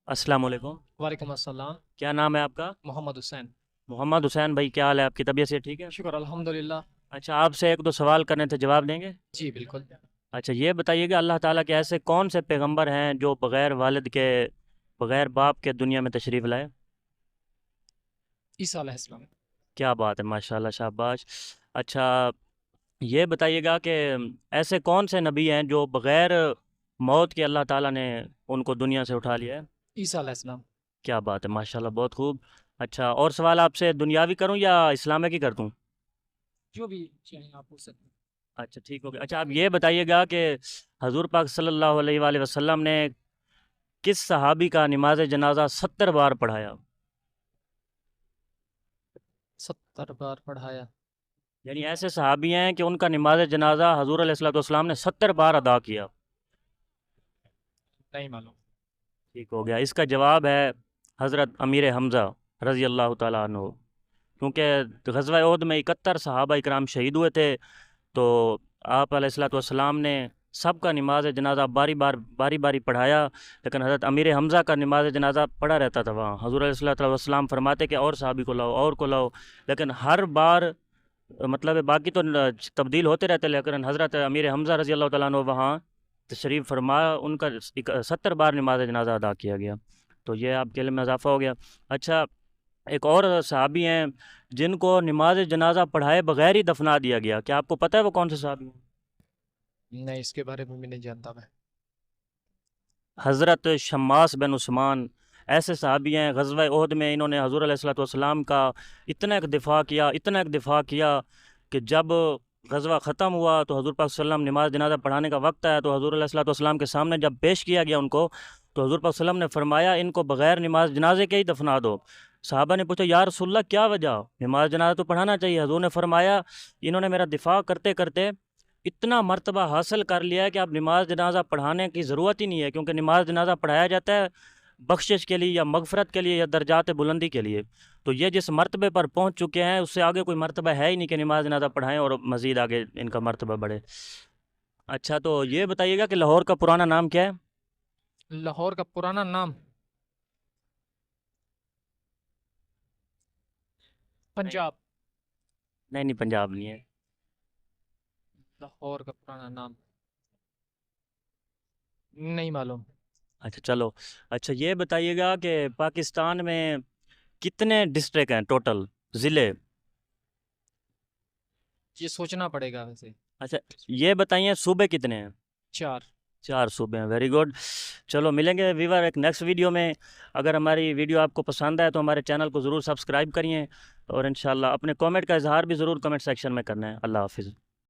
السلام علیکم۔ وعلیکم السلام۔ کیا نام ہے آپ کا؟ محمد حسین۔ محمد حسین بھائی، کیا حال ہے آپ کی؟ طبیعت سے ٹھیک ہے؟ شکر الحمدللہ۔ اچھا، آپ سے ایک دو سوال کرنے تھے، جواب دیں گے؟ جی بالکل۔ اچھا، یہ بتائیے کہ اللہ تعالیٰ کے ایسے کون سے پیغمبر ہیں جو بغیر والد کے، بغیر باپ کے دنیا میں تشریف لائے؟ عیسیٰ علیہ السلام۔ کیا بات ہے، ماشاءاللہ، شاباش۔ اچھا، یہ بتائیے گا کہ ایسے کون سے نبی ہیں جو بغیر موت کے اللہ تعالیٰ نے ان کو دنیا سے اٹھا لیا ہے؟ عیسیٰ علیہ السلام۔ کیا بات ہے، ماشاءاللہ، بہت خوب۔ اچھا، اور سوال آپ سے دنیاوی کروں یا اسلامک ہی کر دوں؟ جو بھی چاہیں آپ پوچھ سکتے ہیں۔ اچھا، ٹھیک ہو گیا۔ اچھا، آپ یہ بتائیے گا کہ حضور پاک صلی اللہ علیہ وآلہ وسلم نے کس صحابی کا نماز جنازہ 70 بار پڑھایا؟ 70 بار پڑھایا؟ یعنی ایسے صحابی ہیں کہ ان کا نماز جنازہ حضور علیہ الصلوۃ والسلام نے 70 بار ادا کیا۔ نہیں معلوم۔ ٹھیک ہو گیا۔ اس کا جواب ہے حضرت امیر حمزہ رضی اللہ تعالیٰ عنہ، کیونکہ غزوہ احد میں 71 صحابہ اکرام شہید ہوئے تھے، تو آپ علیہ الصلوۃ والسلام نے سب کا نماز جنازہ باری باری پڑھایا، لیکن حضرت امیر حمزہ کا نماز جنازہ پڑھا رہتا تھا وہاں۔ حضور علیہ الصلوۃ والسلام فرماتے کہ اور صحابی کو لاؤ، اور کو لاؤ، لیکن ہر بار مطلب باقی تو تبدیل ہوتے رہتے، لیکن حضرت امیر حمزہ رضی اللہ تعالیٰ عنہ وہاں تشریف فرما، ان کا 70 بار نماز جنازہ ادا کیا گیا، تو یہ آپ کے علم میں اضافہ ہو گیا۔ اچھا، ایک اور صحابی ہیں جن کو نماز جنازہ پڑھائے بغیر ہی دفنا دیا گیا، کیا آپ کو پتہ ہے وہ کون سے صحابی ہیں؟ نہیں، اس کے بارے میں نہیں جانتا میں۔ حضرت شماس بن عثمان ایسے صحابی ہیں، غزوہ احد میں انہوں نے حضور علیہ الصلوۃ والسلام کا اتنا ایک دفاع کیا کہ جب غزوہ ختم ہوا تو حضور پاک صلی اللہ علیہ وسلم نماز جنازہ پڑھانے کا وقت آیا تو حضور علیہ الصلوۃ والسلام کے سامنے جب پیش کیا گیا ان کو، تو حضور پاک صلی اللہ علیہ وسلم نے فرمایا ان کو بغیر نماز جنازے کے ہی دفنا دو۔ صحابہ نے پوچھا یا رسول اللہ کیا وجہ، نماز جنازہ تو پڑھانا چاہیے۔ حضور نے فرمایا انہوں نے میرا دفاع کرتے کرتے اتنا مرتبہ حاصل کر لیا ہے کہ اب نماز جنازہ پڑھانے کی ضرورت ہی نہیں ہے، کیونکہ نماز جنازہ پڑھایا جاتا ہے بخشش کے لیے یا مغفرت کے لیے یا درجات بلندی کے لیے، تو یہ جس مرتبے پر پہنچ چکے ہیں اس سے آگے کوئی مرتبہ ہے ہی نہیں کہ نماز جنازہ پڑھائیں اور مزید آگے ان کا مرتبہ بڑھے۔ اچھا، تو یہ بتائیے گا کہ لاہور کا پرانا نام کیا ہے؟ لاہور کا پرانا نام پنجاب۔ نہیں، پنجاب نہیں ہے۔ لاہور کا پرانا نام نہیں معلوم۔ اچھا چلو، اچھا یہ بتائیے گا کہ پاکستان میں کتنے ڈسٹرکٹ ہیں ٹوٹل، ضلع؟ یہ سوچنا پڑے گا ویسے۔ اچھا یہ بتائیے صوبے کتنے ہیں؟ 4۔ 4 صوبے ہیں، ویری گڈ۔ چلو ملیں گے ویور ایک نیکسٹ ویڈیو میں۔ اگر ہماری ویڈیو آپ کو پسند آئے تو ہمارے چینل کو ضرور سبسکرائب کریے، اور انشاءاللہ اپنے کامنٹ کا اظہار بھی ضرور کمنٹ سیکشن میں کرنا ہے۔ اللہ حافظ۔